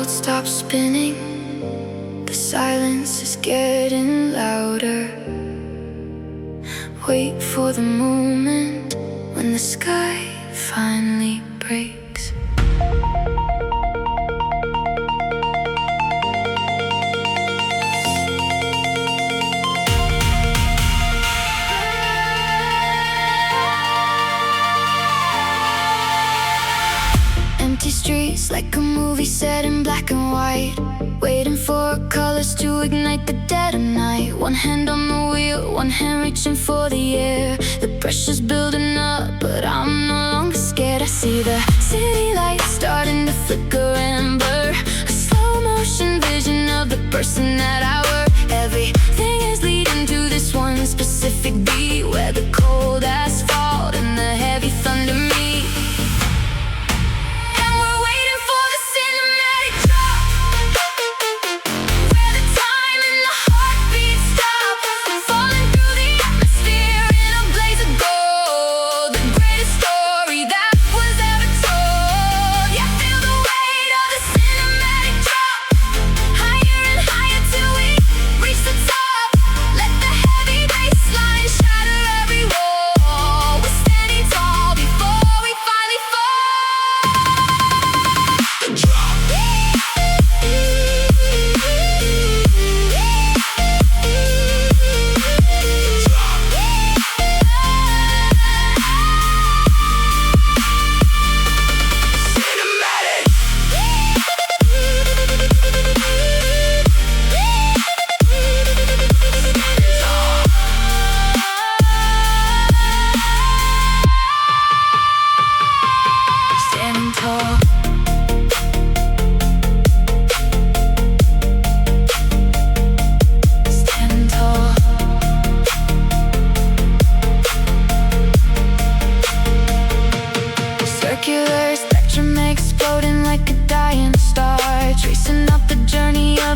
world stops spinning. The silence is getting louder. Wait for the moment when the sky finally breaks. Empty streets like a movie set in black and white, waiting for colors to ignite the dead of night. One hand on the wheel, one hand reaching for the air. The pressure's building up, but I'm no longer scared. I see the city lights starting to flicker and blur, a slow motion vision of the person that I were. Everything is leading to this one specific beat, where the cold asphalt and the heavy thunder meet.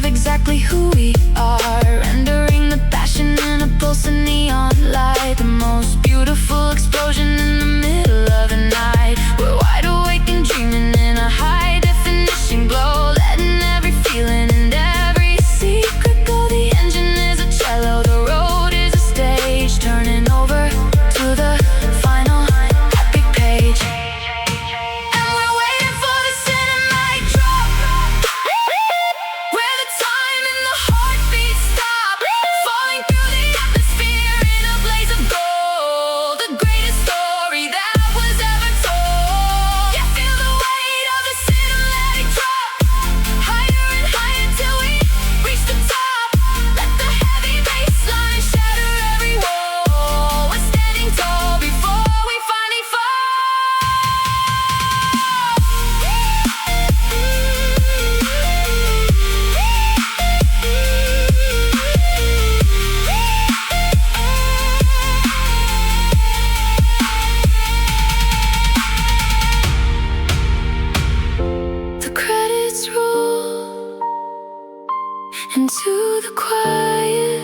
Exactly who we are, rendering the passion in a pulse of neon light. The most beautiful explosion in the middle of the night. We're wide awake and dreaming in a high definition glow, letting every feeling and every secret go. The engine is a cello, the road is a stage, turning over to the final epic page. And we're waiting for the cinematic drop, where the time and the heartbeat stop, falling through the atmosphere in a blaze of gold. The greatest story that was ever told. Yeah, feel the weight of the cinematic drop, higher and higher till we reach the top. Let the heavy bass line shatter every wall. We're standing tall before we finally fall. The credits roll into the quiet,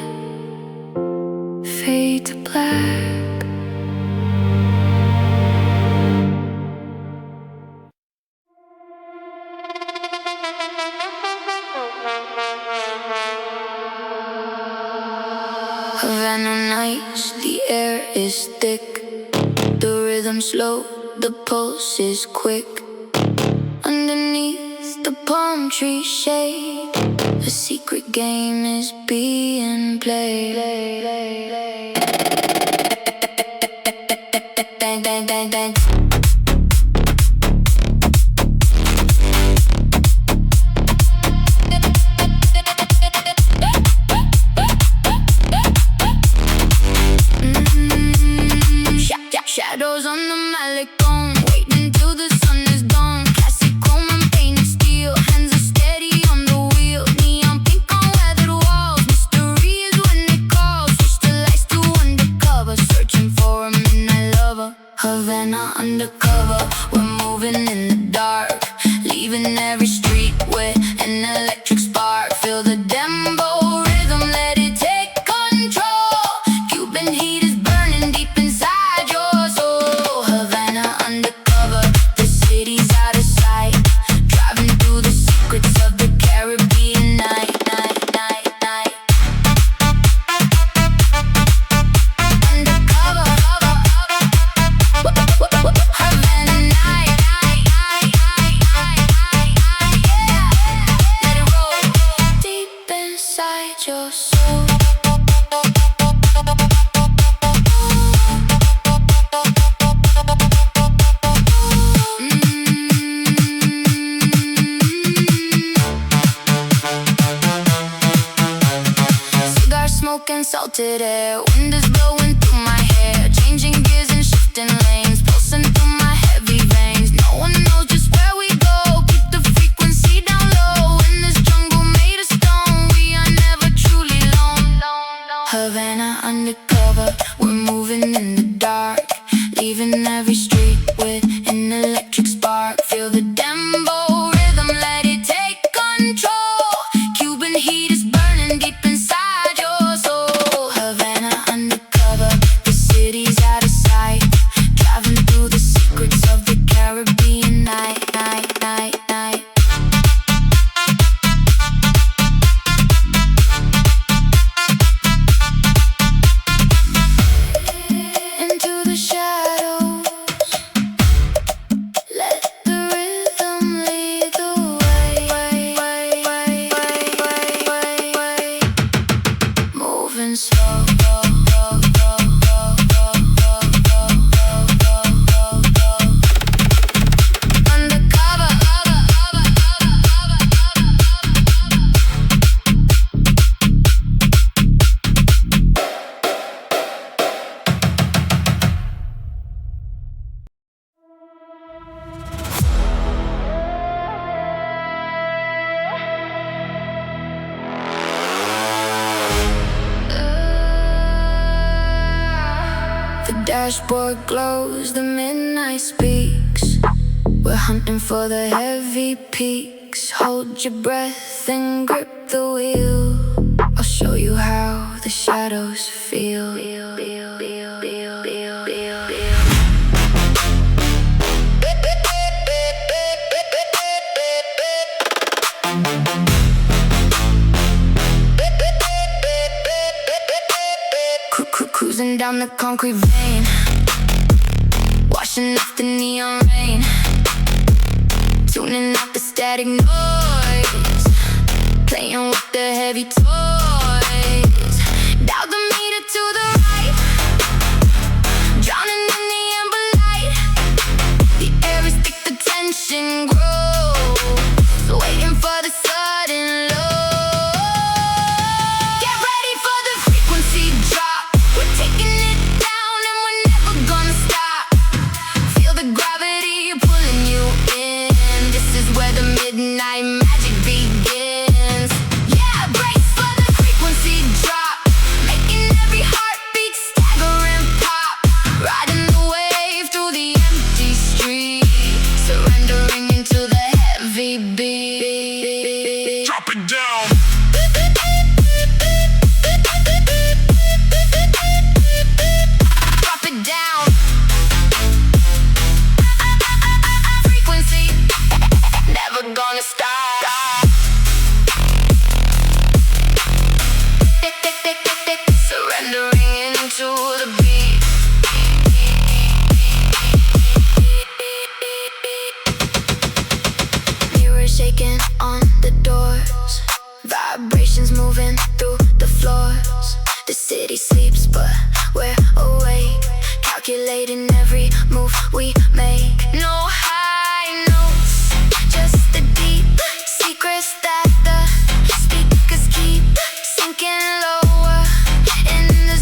fade to black. Havana nights, the air is thick, the rhythm slow, the pulse is quick. Underneath the palm tree shade, a secret game is being played. Bang, bang, bang, bang. Shadows on the malecon, waiting till the sun is gone. Classic chrome and painted steel, hands are steady on the wheel. Neon pink on weathered walls, mystery is when it calls. Switch the inside your soul. Cigar smoke and salted air, wind is blowing through my hair, changing gears and shifting lanes, pulsing through my heavy veins. No one knows just where we go, keep the frequency down low. In this jungle made of stone, we are never truly alone. Havana Undercover, we're moving in the dark, leaving every street with an electric spark. Feel the Dembow rhythm, let it take control. Cuban heat is burning deep inside your soul. Havana Undercover, the city's out of sight, driving through the secrets of the Caribbean night. Into the shadows, let the rhythm lead the way. Moving slow. Undercover. The dashboard glows, the midnight speaks. We're hunting for the heavy peaks. Hold your breath and grip the wheel. I'll show you how the shadows feel. Cruising down the concrete vein, washing off the neon rain, tuning out the static noise, playing with the heavy toys. Dial the meter to the right, drowning in the amber light. The air is thick, the tension grows, waiting for the sudden low. Get ready for the frequency drop. We're taking it down and we're never gonna stop. Feel the gravity pulling you in. This is where the midnight magic begins. Yeah, brace for the frequency drop, making every heartbeat stagger and pop. Riding the wave through the empty street, surrendering into the heavy beat. Drop it down. Drop it down. Frequency, never gonna stop. Surrendering into the beat. Mirror shaking on the doors, vibrations moving through the floors. The city sleeps but we're awake, calculating every move we make. No high notes, just the deep secrets that the speakers keep sinking lower in the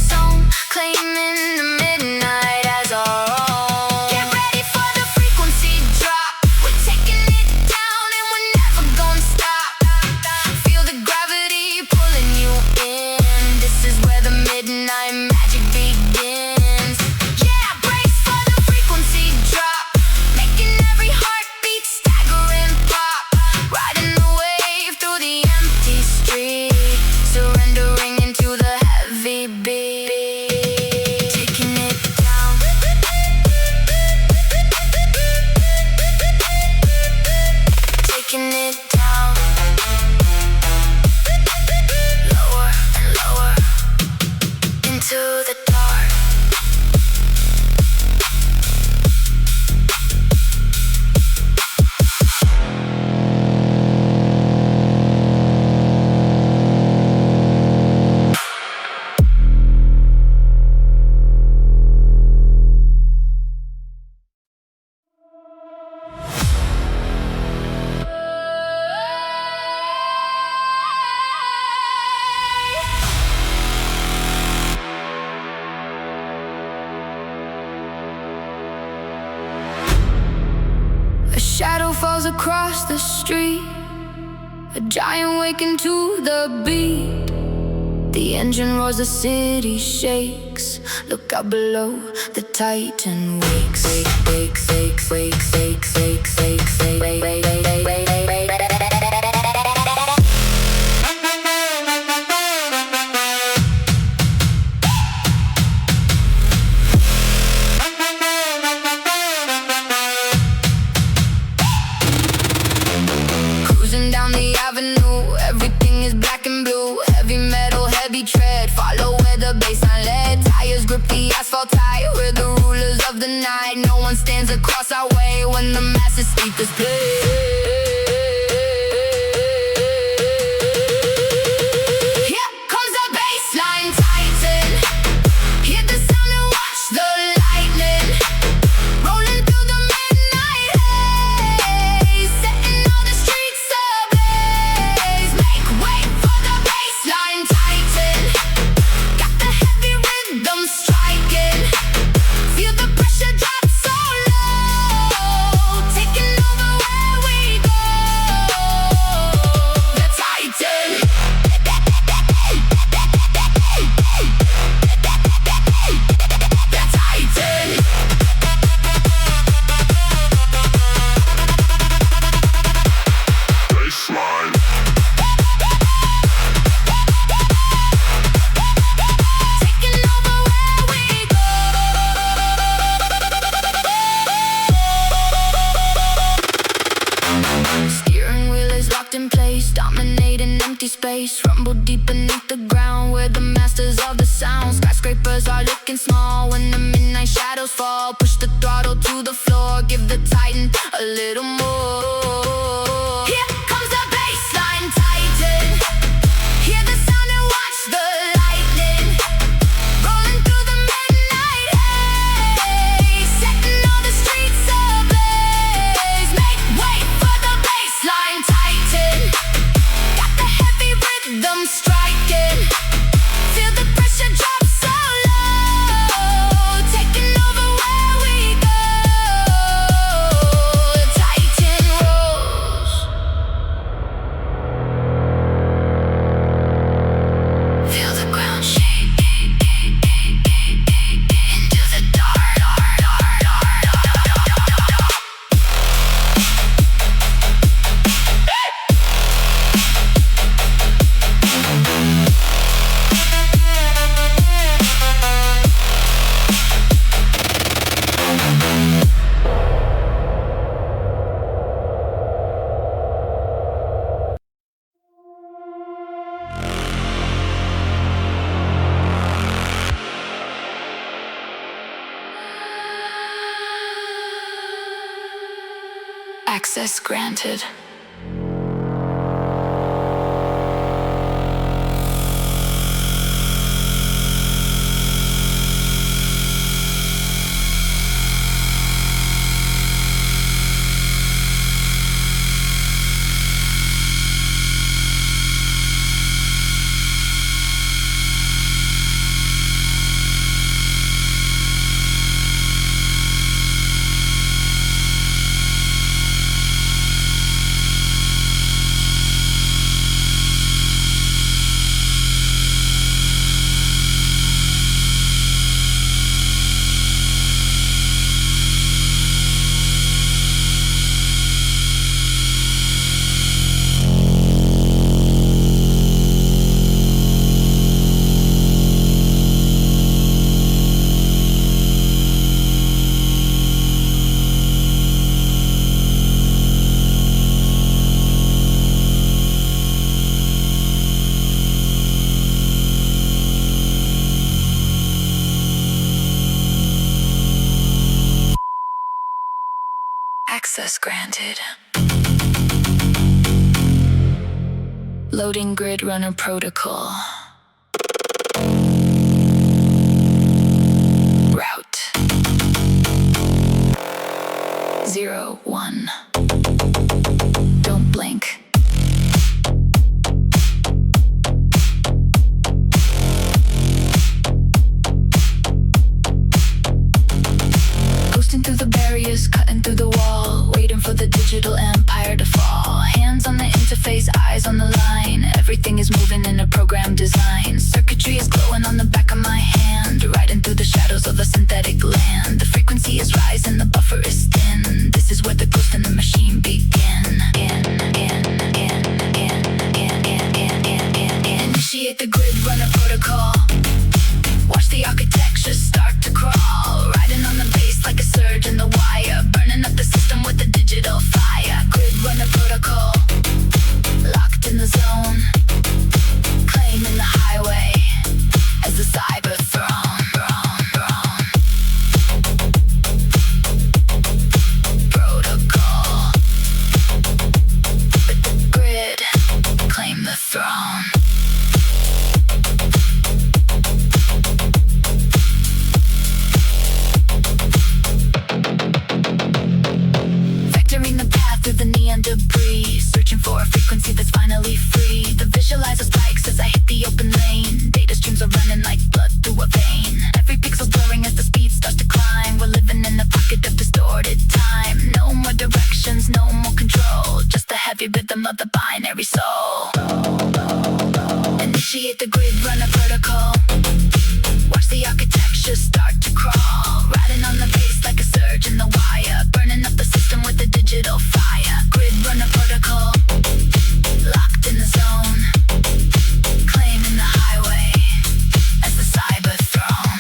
falls across the street, a giant waking to the beat. The engine roars, the city shakes. Look out below, the Titan wakes. Wakes, wakes, wakes, wakes, wakes, wakes, wakes, wakes, wakes. Cruising down the avenue, everything is black and blue. Heavy metal, heavy tread, follow where the bassline led. Tires grip the asphalt tight, we're the rulers of the night. No one stands across our way when the masses speak this play. Here comes the Bassline Titan. Hear the sound and watch the lightning rolling through the midnight haze, setting all the streets ablaze. Make way for the Bassline Titan. Got the heavy rhythm striking. Feel the pressure drop so low, taking over where we go. The Titan. The Titan. Bassline. Taking over where we go. Steering wheel is locked in place, dominating empty space. Rumble deep beneath the ground, we're the masters of the sound. Skyscrapers are looking small when the midnight shadows fall. Push the throttle to the floor, give the Titan a little more. Here comes the Bassline Titan. Hear the sound and watch the lightning rolling through the midnight haze, setting all the streets ablaze. Make way for the Bassline Titan. Got the heavy rhythm striking. Feel the pressure drop so low, taking over where we go. The Titan rolls. Feel the ground shake into the dark. Access granted. Access granted. Loading grid runner protocol. Route 01. Don't blink. Coasting through the barriers, cutting through the wall, waiting for the digital digital empire to fall. Hands on the interface, eyes on the line. Everything is moving in a program design. Circuitry is glowing on the back of my hand, riding through the shadows of a synthetic land. The frequency is rising, the buffer is thin. This is where the ghost and the machine begin. Initiate the grid runner protocol. Watch the architecture start to crawl. Riding on the bass like a surge in the wire, burning up the system with the digital fire. Grid runner protocol, locked in the zone, claiming the highway as the cyber throne. Protocol, with the grid, claim the throne. Through the neon debris, searching for a frequency that's finally free. The visualizer spikes as I hit the open lane. Data streams are running like blood through a vein. Every pixel's blurring as the speed starts to climb. We're living in a pocket of distorted time. No more directions, no more control, just the heavy rhythm of the binary soul. Initiate the grid runner protocol. Watch the architecture start to crawl. Riding on the bass like a surge in the wire, burning up the system with the digital fire. Grid runner protocol, locked in the zone, claiming the highway as the cyber throne.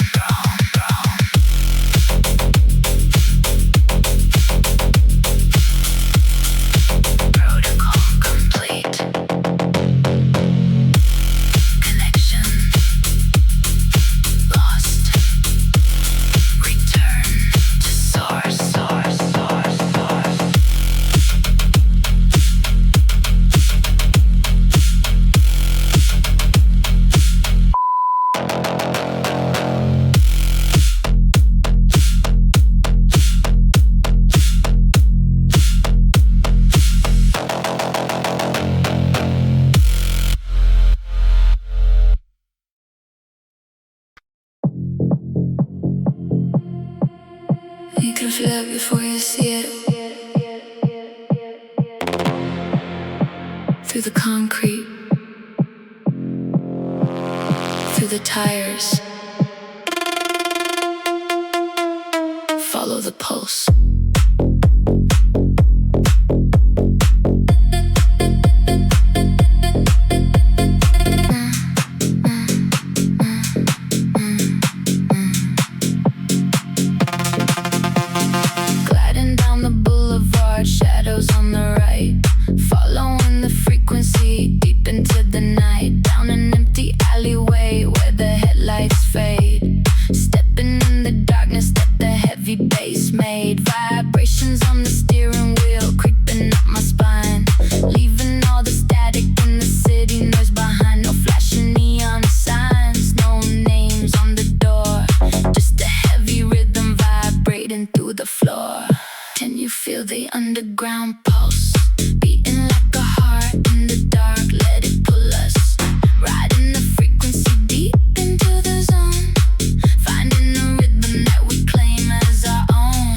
Protocol complete. Connection lost. Return to source. You can feel it before you see it. Through the concrete, through the tires. Follow the pulse. Shadows on the right, following the frequency deep into the night. Down an empty alleyway where the headlights fade. Stepping in the darkness that the heavy bass made. Vibrations on the steering wheel creeping up my spine, leaving all the static in the city noise behind. No flashing neon signs, no names on the door, just a heavy rhythm vibrating through the floor. Can you feel the underground pulse beating like a heart in the dark? Let it pull us, riding the frequency deep into the zone, finding a rhythm that we claim as our own.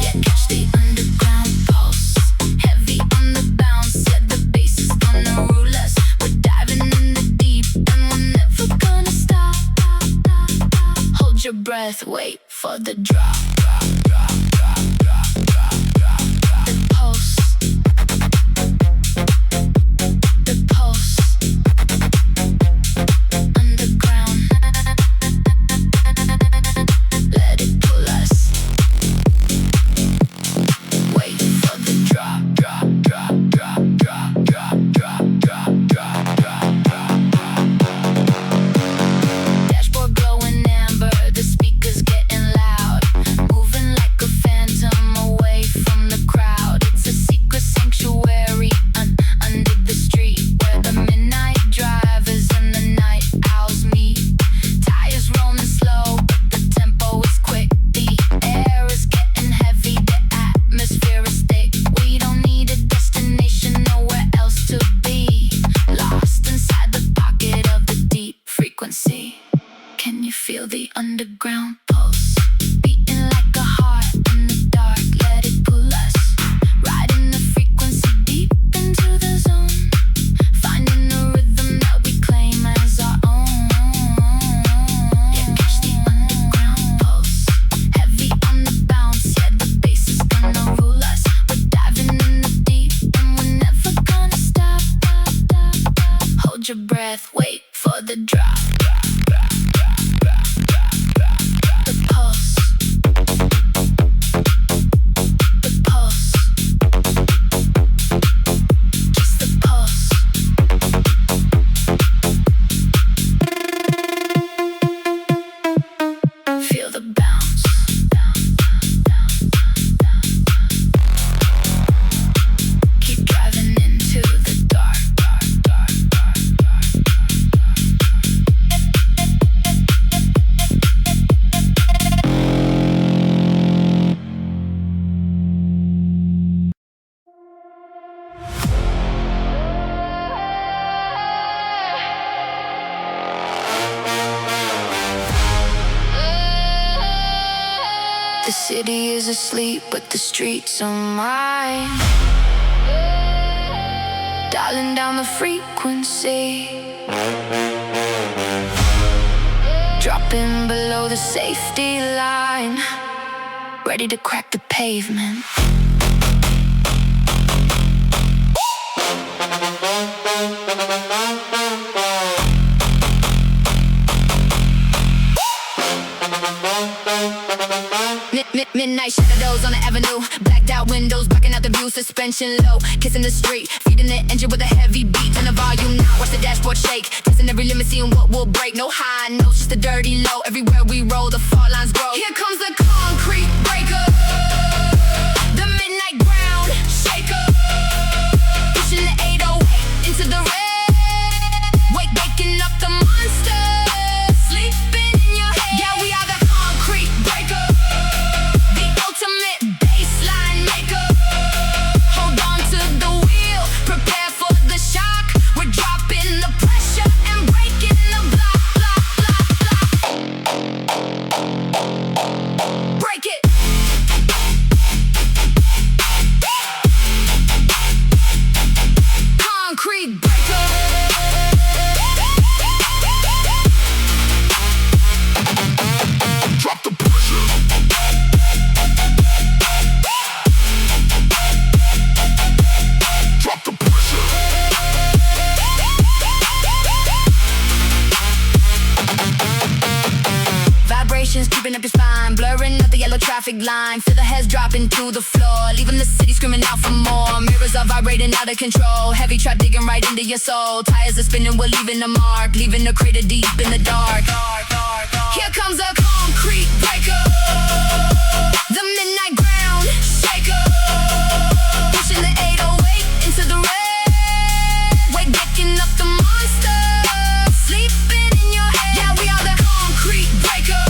Yeah, catch the underground pulse, heavy on the bounce. Yeah, the bass is gonna rule us. We're diving in the deep and we're never gonna stop. Hold your breath, wait for the drop. Feel the underground pulse beating like a heart in the dark. Let it pull us. Wait for the drop. The pulse. The pulse. Just the pulse. Feel the bounce. Keep driving into the dark. The city is asleep, but the streets are mine. Dialing down the frequency, dropping below the safety line, ready to crack the pavement. Midnight shadows on the avenue, blacked out windows, blocking out the view, suspension low, kissing the street, feeding the engine with a heavy beat. Turn the volume now, watch the dashboard shake, testing every limit, seeing what will break. No high notes, just a dirty low. Everywhere we roll, the fault lines grow. Here comes the concrete breaker, the midnight ground shaker, pushing the 808 into the red. Waking up the monster, sleeping in your head. Yeah, we are the concrete breaker, ultimate bassline maker. Hold on to the wheel, prepare for the shock. We're dropping the pressure and breaking the block. Break it. Concrete breaker. Drop the pressure. Drop the pressure. Vibrations creeping up your spine, blurring out the yellow traffic line. Feel the heads dropping to the floor, leaving the city screaming out for more. Mirrors are vibrating out of control, heavy trap digging right into your soul. Tires are spinning, we're leaving a mark, leaving a crater deep in the dark. Here comes a concrete breaker, the midnight ground shaker, pushing the 808 into the red. Waking up the monster, sleeping in your head. Yeah, we are the concrete breaker,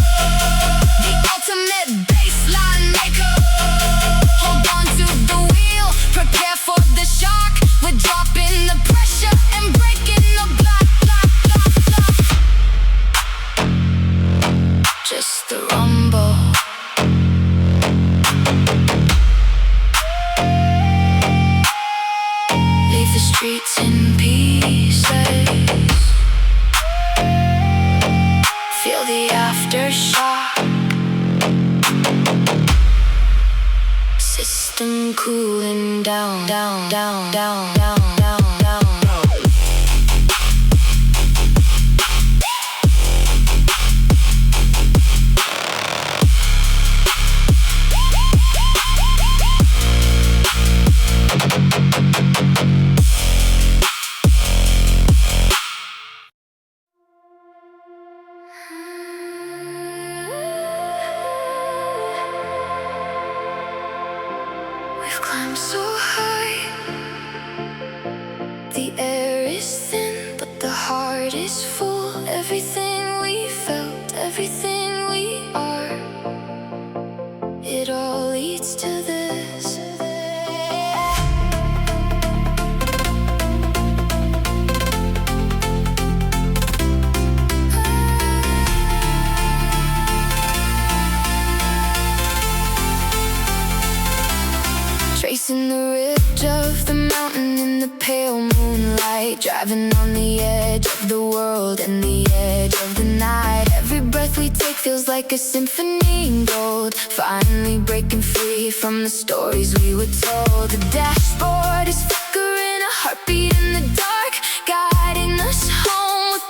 the ultimate bassline maker. Hold on to the wheel, prepare for the shock. We're dropping the pressure and breaking the block. Just the rumble. Leave the streets in pieces. Feel the aftershock. System cooling down, down, down, down, down, down, down. We've climbed so high, the air is thin, but the heart is full. Everything we felt, everything we are, it all leads to this. Tracing the ridge of the mountain in the pale moonlight, driving on the edge of the world and the edge of the night. Every breath we take feels like a symphony in gold, finally breaking free from the stories we were told. The dashboard is flickering, a heartbeat in the dark, guiding us home with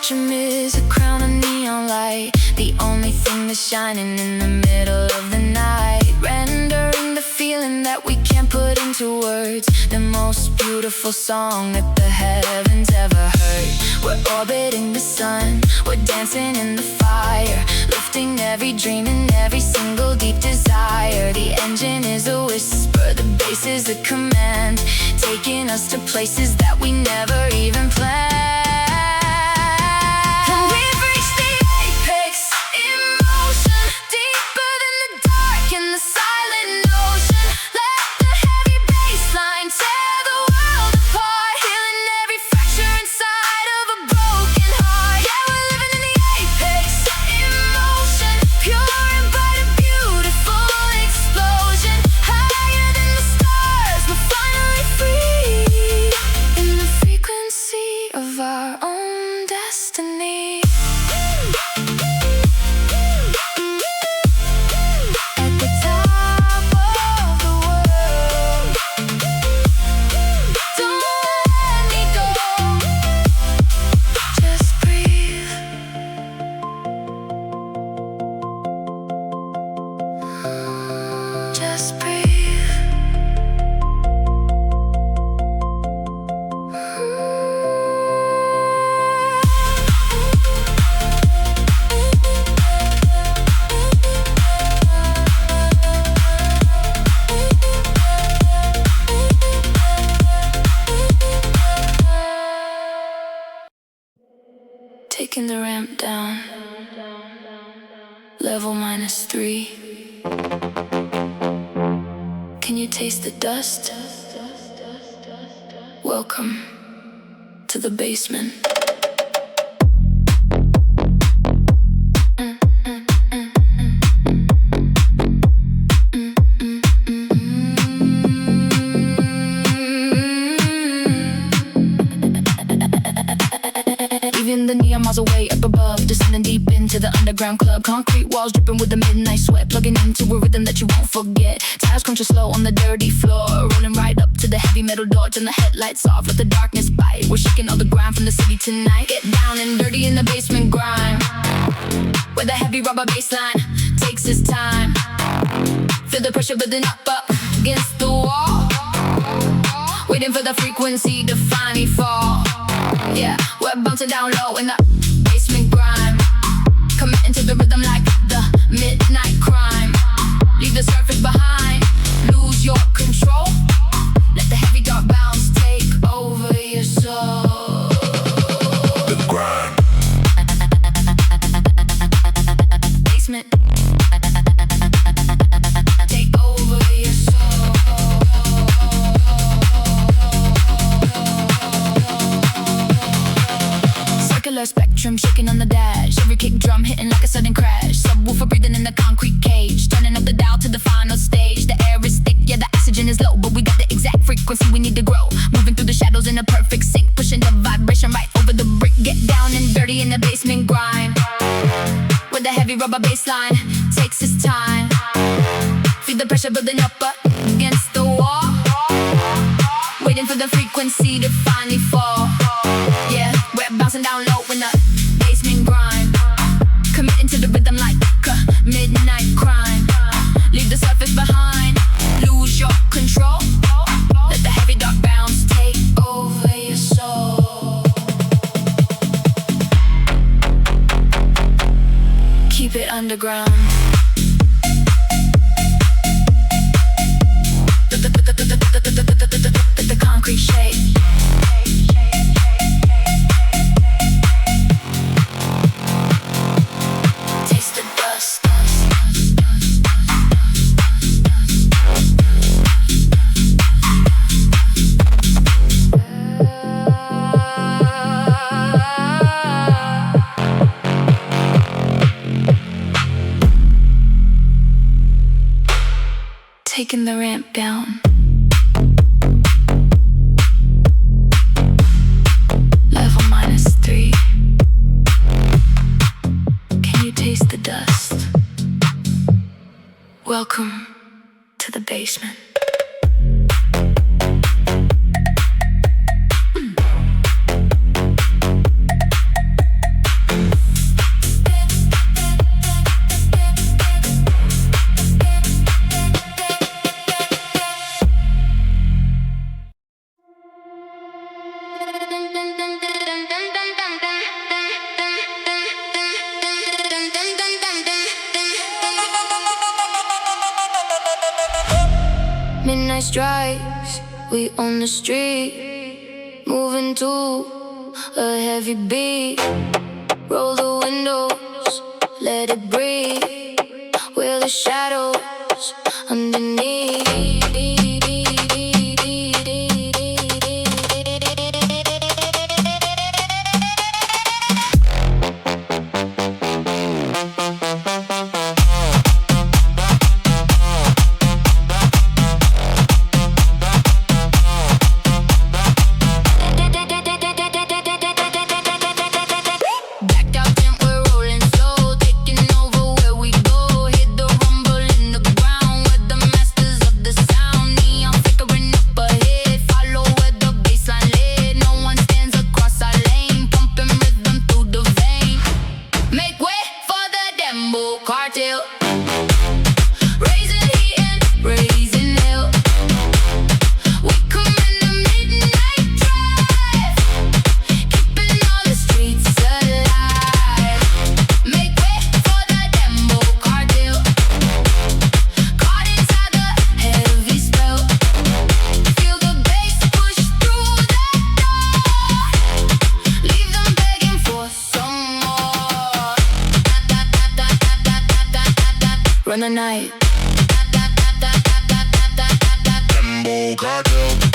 spectrum is a crown of neon light, the only thing that's shining in the middle of the night, rendering the feeling that we can't put into words. The most beautiful song that the heavens ever heard. We're orbiting the sun, we're dancing in the fire, lifting every dream and every single deep desire. The engine is a whisper, the bass is a command, taking us to places that we never even planned. And we've reached the apex, emotion deeper than the dark and the silent ocean. Let the heavy bassline tear the world apart, healing every fracture inside of a broken heart. Yeah, we're living in the apex, emotion pure and bright, a beautiful explosion. Higher than the stars, we're finally free, in the frequency of our own destiny. At the top of the world, don't let me go. Just breathe. Just breathe. Taking the ramp down, level -3. Can you taste the dust? Welcome to the basement. Even the neon miles away up above, descending deep into the underground club. Concrete walls dripping with the midnight sweat, plugging into a rhythm that you won't forget. Tires crunching slow on the dirty floor, rolling right up to the heavy metal door. Turn the headlights off, let the darkness bite. We're shaking all the grime from the city tonight. Get down and dirty in the basement grime, where the heavy rubber bass line takes its time. Feel the pressure building up against the wall, waiting for the frequency to finally fall. Yeah, we're bouncing down low in the basement grime, committing to the rhythm like the midnight crime. Leave the surface behind, lose your control. Let the heavy dark bounce take over your soul. The grind. Basement. Take over your soul. Circular spectrum shaking on the dash, every kick drum hitting like a sudden crash. Subwoofer breathing in the concrete cage, turning up the dial to the final stage. The air is thick, yeah, the oxygen is low, but we got the exact frequency we need to grow. Moving through the shadows in a perfect sync, pushing the vibration right over the brick. Get down and dirty in the basement grind, where the heavy rubber bass line takes its time. Feel the pressure building up against the wall, waiting for the frequency to finally fall. Yeah, we're bouncing down low in the basement grind, committing to the rhythm like a midnight crime. Leave the surface behind, lose your control. Let the heavy dark bounce take over your soul. Keep it underground. The concrete shake. Taste the dust. Taking the ramp down. Level -3. Can you taste the dust? Welcome to the basement. Midnight strikes, we on the street, moving to a heavy beat. Roll the windows, let it breathe. We're the shadows underneath. Dembow Cartel, raising heat and raising hell. We come in the midnight drive, keeping all the streets alive. Make way for the Dembow Cartel, caught inside the heavy spell. Feel the bass push through the door, leave them begging for some more. Run the night. Dembow Cartel.